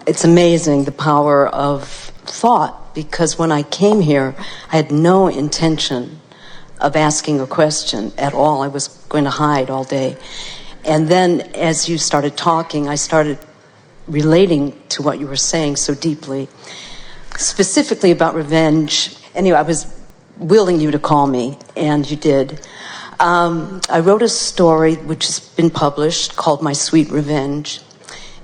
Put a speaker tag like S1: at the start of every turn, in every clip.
S1: It's amazing the power of thought, because when I came here, I had no intention of asking a question at all. I was going to hide all day. And then as you started talking, I started relating to what you were saying so deeply, specifically about revenge. Anyway, I was willing you to call me, and you did. I wrote a story which has been published called My Sweet Revenge,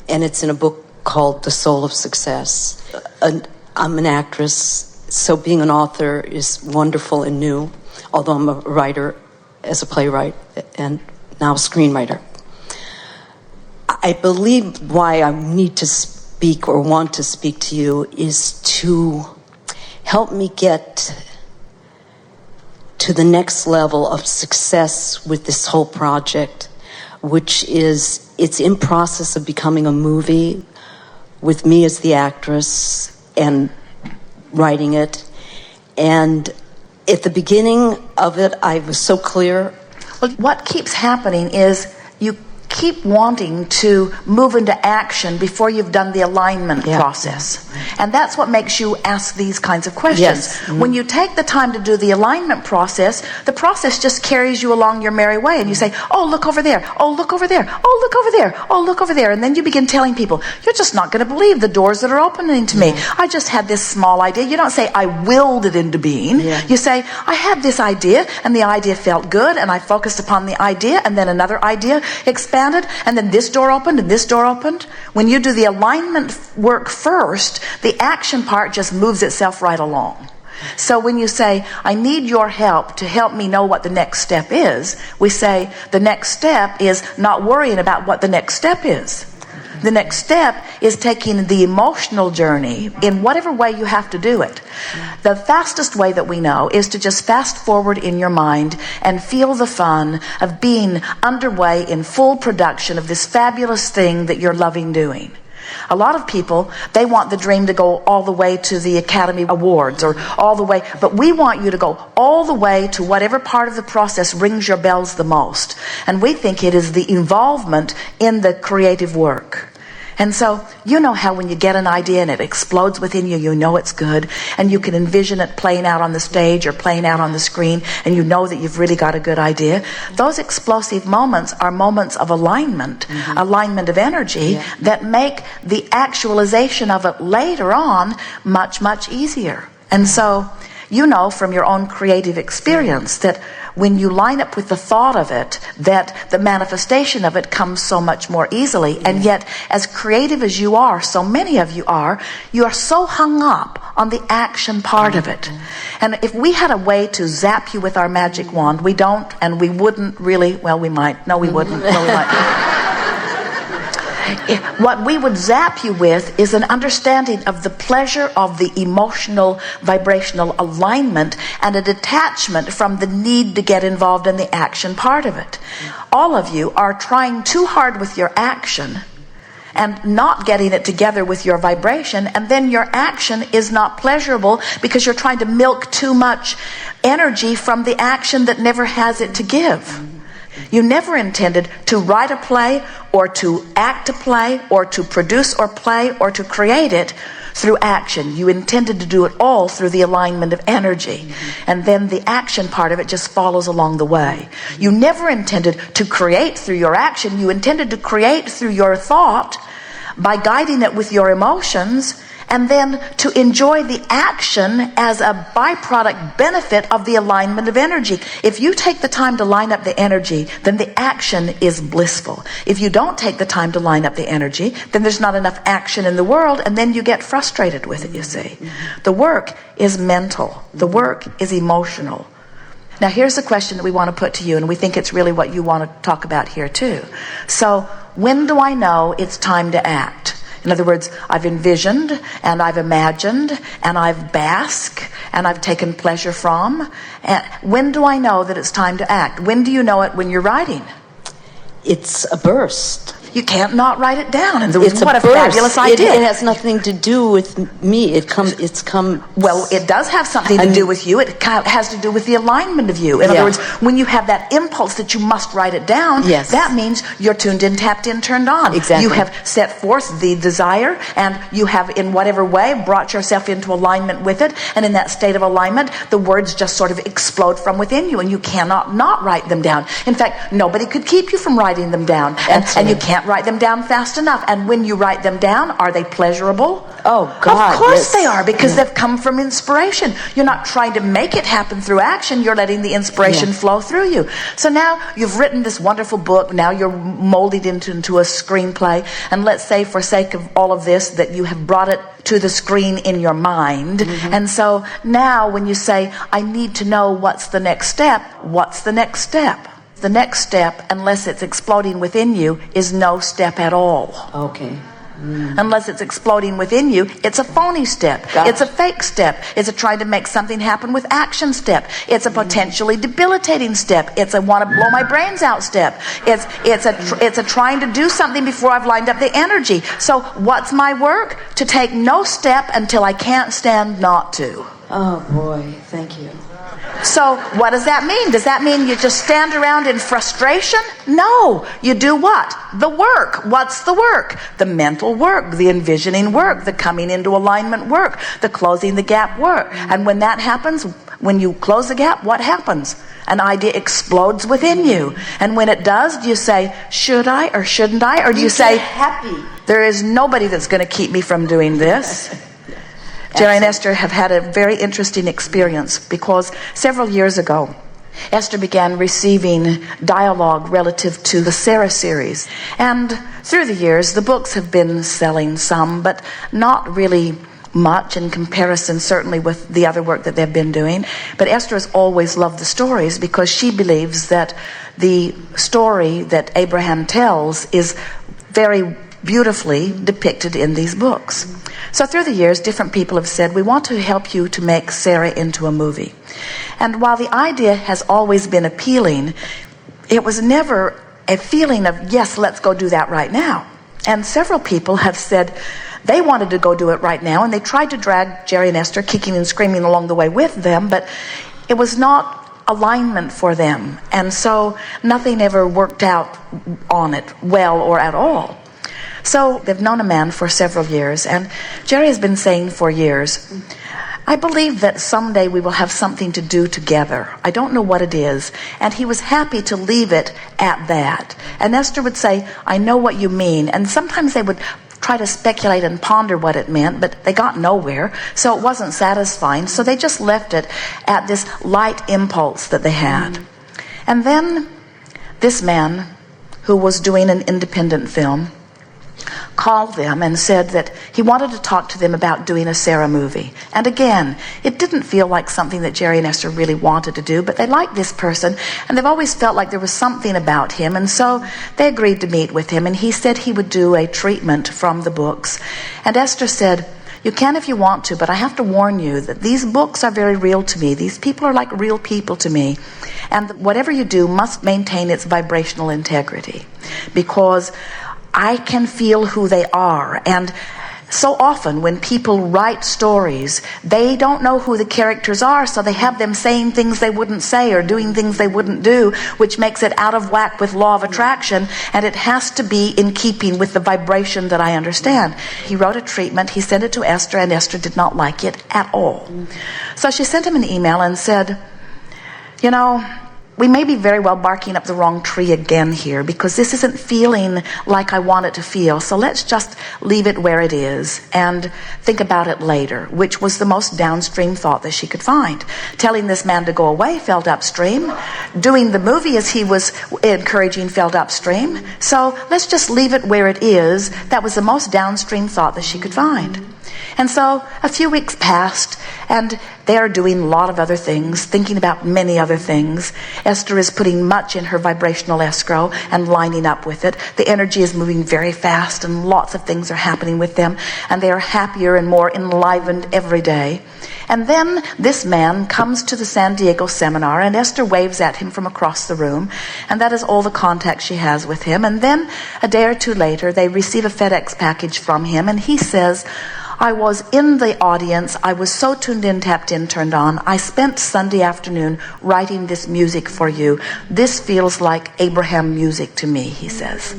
S1: and it's in a book called The Soul of Success. I'm an actress, so being an author is wonderful and new, although I'm a writer as a playwright and now a screenwriter. I believe why I need to speak or want to speak to you is to help me get to the next level of success with this whole project, which is, it's in process of becoming a movie with me as the actress and writing it. And at the beginning of it, I was so clear.
S2: Well, what keeps happening is you keep wanting to move into action before you've done the alignment process. And that's what makes you ask these kinds of questions.
S1: Yes.
S2: When you take the time to do the alignment process, the process just carries you along your merry way, and you say, oh, look over there, oh, look over there, oh, look over there, oh, look over there. And then you begin telling people, you're just not going to believe the doors that are opening to me. I just had this small idea. You don't say, I willed it into being. You say, I had this idea, and the idea felt good, and I focused upon the idea, and then another idea expanded, and then this door opened, and this door opened. When you do the alignment work first, the action part just moves itself right along. So when you say, I need your help to help me know what the next step is, we say the next step is not worrying about what the next step is. The next step is taking the emotional journey in whatever way you have to do it. The fastest way that we know is to just fast forward in your mind and feel the fun of being underway in full production of this fabulous thing that you're loving doing. A lot of people, they want the dream to go all the way to the Academy Awards or all the way, but we want you to go all the way to whatever part of the process rings your bells the most. And we think it is the involvement in the creative work. And so, you know how when you get an idea and it explodes within you, you know it's good, and you can envision it playing out on the stage or playing out on the screen, and you know that you've really got a good idea. Those explosive moments are moments of alignment, alignment of energy, that make the actualization of it later on much, much easier. And so, you know from your own creative experience that when you line up with the thought of it, that the manifestation of it comes so much more easily. And yet, as creative as you are, so many of you are so hung up on the action part of it. And if we had a way to zap you with our magic wand, we don't, and we wouldn't really, well, we might. No, we wouldn't. No, we might. What we would zap you with is an understanding of the pleasure of the emotional, vibrational alignment and a detachment from the need to get involved in the action part of it. All of you are trying too hard with your action and not getting it together with your vibration, and then your action is not pleasurable because you're trying to milk too much energy from the action that never has it to give. You never intended to write a play or to act a play or to produce or play or to create it through action. You intended to do it all through the alignment of energy. And then the action part of it just follows along the way. You never intended to create through your action. You intended to create through your thought by guiding it with your emotions, and then to enjoy the action as a byproduct benefit of the alignment of energy. If you take the time to line up the energy, then the action is blissful. If you don't take the time to line up the energy, then there's not enough action in the world, and then you get frustrated with it, you see. The work is mental. The work is emotional. Now here's the question that we want to put to you, and we think it's really what you want to talk about here too. So, when do I know it's time to act? In other words, I've envisioned, and I've imagined, and I've basked, and I've taken pleasure from. And when do I know that it's time to act? When do you know it when you're writing?
S1: It's a burst.
S2: You can't not write it down. And
S1: It's
S2: what a fabulous idea.
S1: It has nothing to do with me. It's come.
S2: Well, it does have something to do with you. It has to do with the alignment of you. In other words, when you have that impulse that you must write it down, that means you're tuned in, tapped in, turned on.
S1: Exactly.
S2: You have set forth the desire, and you have, in whatever way, brought yourself into alignment with it. And in that state of alignment, the words just sort of explode from within you, and you cannot not write them down. In fact, nobody could keep you from writing them down. And you can't write them down fast enough. And when you write them down, are they pleasurable?
S1: Oh, God.
S2: Of course they are, because they've come from inspiration. You're not trying to make it happen through action. You're letting the inspiration flow through you. So now you've written this wonderful book. Now you're molded into a screenplay. And let's say, for sake of all of this, that you have brought it to the screen in your mind. And so now when you say, I need to know what's the next step, what's the next step? The next step, unless it's exploding within you, is no step at all.
S1: Okay.
S2: Unless it's exploding within you, it's a phony step. It's a fake step. It's a trying to make something happen with action step. It's a potentially debilitating step. It's a want to blow my brains out step. It's a trying to do something before I've lined up the energy. So what's my work? To take no step until I can't stand not to.
S1: Oh boy, thank you.
S2: So what does that mean? Does that mean you just stand around in frustration? No. You do what? The work. What's the work? The mental work, the envisioning work, the coming into alignment work, the closing the gap work. And when that happens, when you close the gap, what happens? An idea explodes within you. And when it does, do you say, should I or shouldn't I? Or do you say,
S1: happy?
S2: There is nobody that's going to keep me from doing this. Jerry and Esther have had a very interesting experience, because several years ago, Esther began receiving dialogue relative to the Sarah series. And through the years, the books have been selling some, but not really much in comparison, certainly, with the other work that they've been doing. But Esther has always loved the stories, because she believes that the story that Abraham tells is very beautifully depicted in these books. So through the years, different people have said, we want to help you to make Sarah into a movie. And while the idea has always been appealing, it was never a feeling of, yes, let's go do that right now. And several people have said they wanted to go do it right now, and they tried to drag Jerry and Esther kicking and screaming along the way with them, but it was not alignment for them. And so nothing ever worked out on it well or at all. So they've known a man for several years, and Jerry has been saying for years, I believe that someday we will have something to do together. I don't know what it is. And he was happy to leave it at that. And Esther would say, I know what you mean. And sometimes they would try to speculate and ponder what it meant, but they got nowhere, so it wasn't satisfying. So they just left it at this light impulse that they had. And then this man, who was doing an independent film, called them and said that he wanted to talk to them about doing a Sarah movie. And again, it didn't feel like something that Jerry and Esther really wanted to do, but they liked this person, and they've always felt like there was something about him, and so they agreed to meet with him, and he said he would do a treatment from the books. And Esther said, you can if you want to, but I have to warn you that these books are very real to me. These people are like real people to me. And whatever you do must maintain its vibrational integrity, because I can feel who they are. And so often when people write stories, they don't know who the characters are, so they have them saying things they wouldn't say or doing things they wouldn't do, which makes it out of whack with law of attraction, and it has to be in keeping with the vibration that I understand. He wrote a treatment, he sent it to Esther, and Esther did not like it at all. So she sent him an email and said, you know, we may be very well barking up the wrong tree again here, because this isn't feeling like I want it to feel. So let's just leave it where it is and think about it later, which was the most downstream thought that she could find. Telling this man to go away felt upstream. Doing the movie, as he was encouraging, felt upstream. So let's just leave it where it is. That was the most downstream thought that she could find. And so a few weeks passed, and they are doing a lot of other things, thinking about many other things. Esther is putting much in her vibrational escrow and lining up with it. The energy is moving very fast, and lots of things are happening with them, and they are happier and more enlivened every day. And then this man comes to the San Diego seminar, and Esther waves at him from across the room, and that is all the contact she has with him. And then a day or two later, they receive a FedEx package from him, and he says, I was in the audience. I was so tuned in, tapped in, turned on. I spent Sunday afternoon writing this music for you. This feels like Abraham music to me, he says.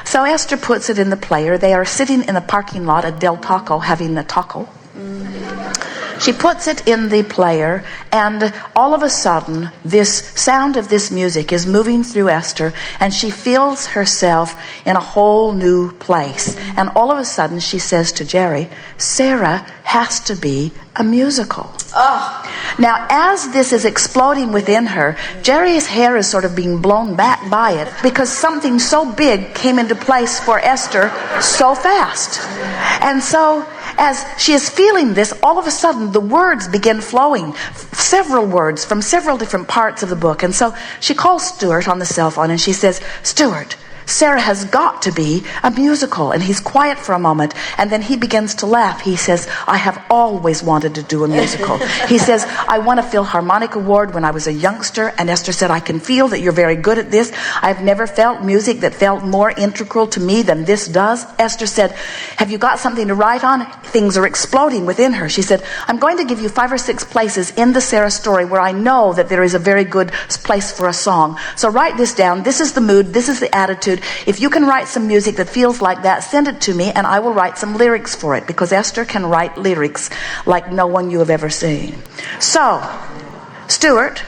S2: So Esther puts it in the player. They are sitting in a parking lot at Del Taco having a taco. She puts it in the player, and all of a sudden, this sound of this music is moving through Esther, and she feels herself in a whole new place. And all of a sudden, she says to Jerry, Sarah has to be a musical. Now, as this is exploding within her, Jerry's hair is sort of being blown back by it because something so big came into place for Esther so fast. And so, as she is feeling this, all of a sudden the words begin flowing, several words from several different parts of the book. And so she calls Stuart on the cell phone and she says, Stuart, Sarah has got to be a musical. And he's quiet for a moment, and then he begins to laugh. He says, I have always wanted to do a musical. He says, I won a Philharmonic Award when I was a youngster, and Esther said, I can feel that you're very good at this. I've never felt music that felt more integral to me than this does. Esther said, have you got something to write on? Things are exploding within her. She said, I'm going to give you 5 or 6 places in the Sarah story where I know that there is a very good place for a song. So write this down. This is the mood. This is the attitude. If you can write some music that feels like that, send it to me and I will write some lyrics for it, because Esther can write lyrics like no one you have ever seen. So, Stuart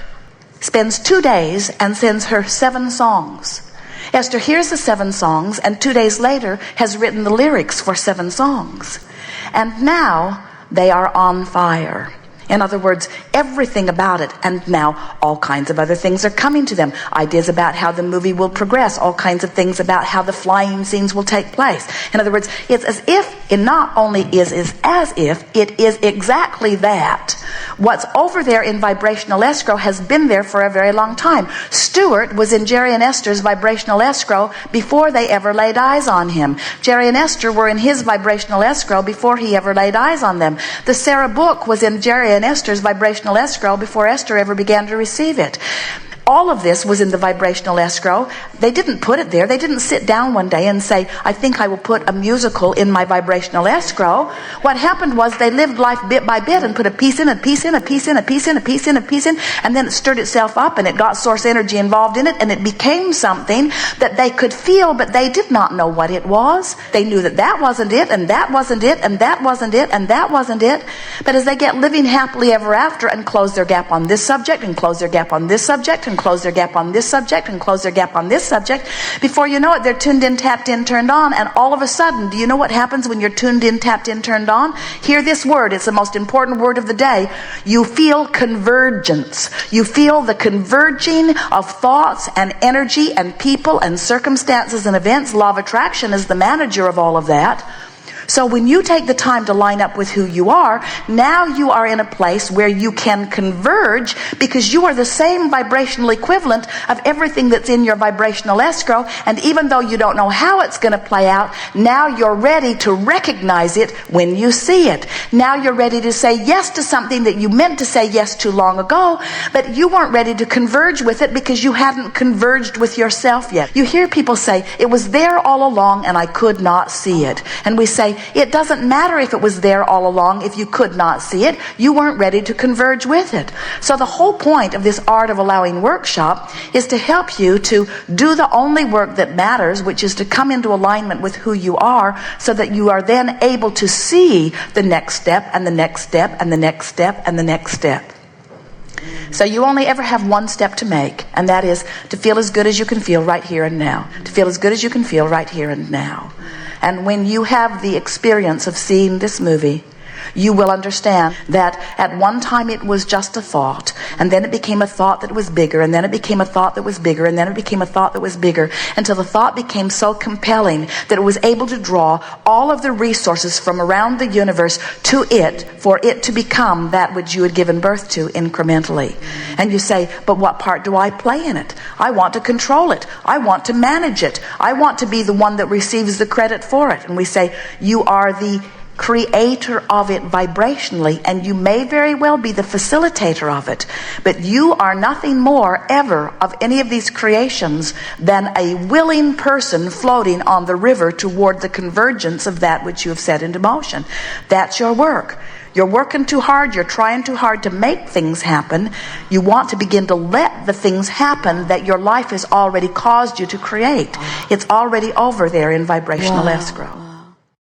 S2: spends 2 days and sends her 7 songs. Esther hears the 7 songs and 2 days later has written the lyrics for 7 songs. And now they are on fire. In other words, everything about it, and now all kinds of other things are coming to them. Ideas about how the movie will progress, all kinds of things about how the flying scenes will take place. In other words, it's as if, it not only is as if, it is exactly that. What's over there in vibrational escrow has been there for a very long time. Stuart was in Jerry and Esther's vibrational escrow before they ever laid eyes on him. Jerry and Esther were in his vibrational escrow before he ever laid eyes on them. The Sarah book was in Jerry and Esther's vibrational escrow before Esther ever began to receive it. All of this was in the vibrational escrow. They didn't put it there. They didn't sit down one day and say, I think I will put a musical in my vibrational escrow. What happened was they lived life bit by bit and put a piece in, a piece in, a piece in, a piece in, a piece in, a piece in, and then it stirred itself up and it got source energy involved in it, and it became something that they could feel, but they did not know what it was. They knew that that wasn't it, and that wasn't it, and that wasn't it, and that wasn't it. But as they get living happily ever after and close their gap on this subject and close their gap on this subject and close their gap on this subject and close their gap on this subject, before you know it, they're tuned in, tapped in, turned on, and all of a sudden, do you know what happens when you're tuned in, tapped in, turned on? Hear this word. It's the most important word of the day. You feel convergence. You feel the converging of thoughts and energy and people and circumstances and events. Law of attraction is the manager of all of that. So when you take the time to line up with who you are, now you are in a place where you can converge, because you are the same vibrational equivalent of everything that's in your vibrational escrow. And even though you don't know how it's going to play out, now you're ready to recognize it when you see it. Now you're ready to say yes to something that you meant to say yes to long ago, but you weren't ready to converge with it because you hadn't converged with yourself yet. You hear people say, it was there all along and I could not see it. And we say, it doesn't matter if it was there all along. If you could not see it, you weren't ready to converge with it. So the whole point of this Art of Allowing workshop is to help you to do the only work that matters, which is to come into alignment with who you are, so that you are then able to see the next step and the next step and the next step and the next step. So you only ever have one step to make, and that is to feel as good as you can feel right here and now. To feel as good as you can feel right here and now. And when you have the experience of seeing this movie, you will understand that at one time it was just a thought, and then it became a thought that was bigger, and then it became a thought that was bigger, and then it became a thought that was bigger, until the thought became so compelling that it was able to draw all of the resources from around the universe to it, for it to become that which you had given birth to incrementally. And you say, but what part do I play in it? I want to control it. I want to manage it. I want to be the one that receives the credit for it. And we say, you are the creator of it vibrationally, and you may very well be the facilitator of it, but you are nothing more ever of any of these creations than a willing person floating on the river toward the convergence of that which you have set into motion. That's your work. You're working too hard. You're trying too hard to make things happen. You want to begin to let the things happen that your life has already caused you to create. It's already over there in vibrational escrow.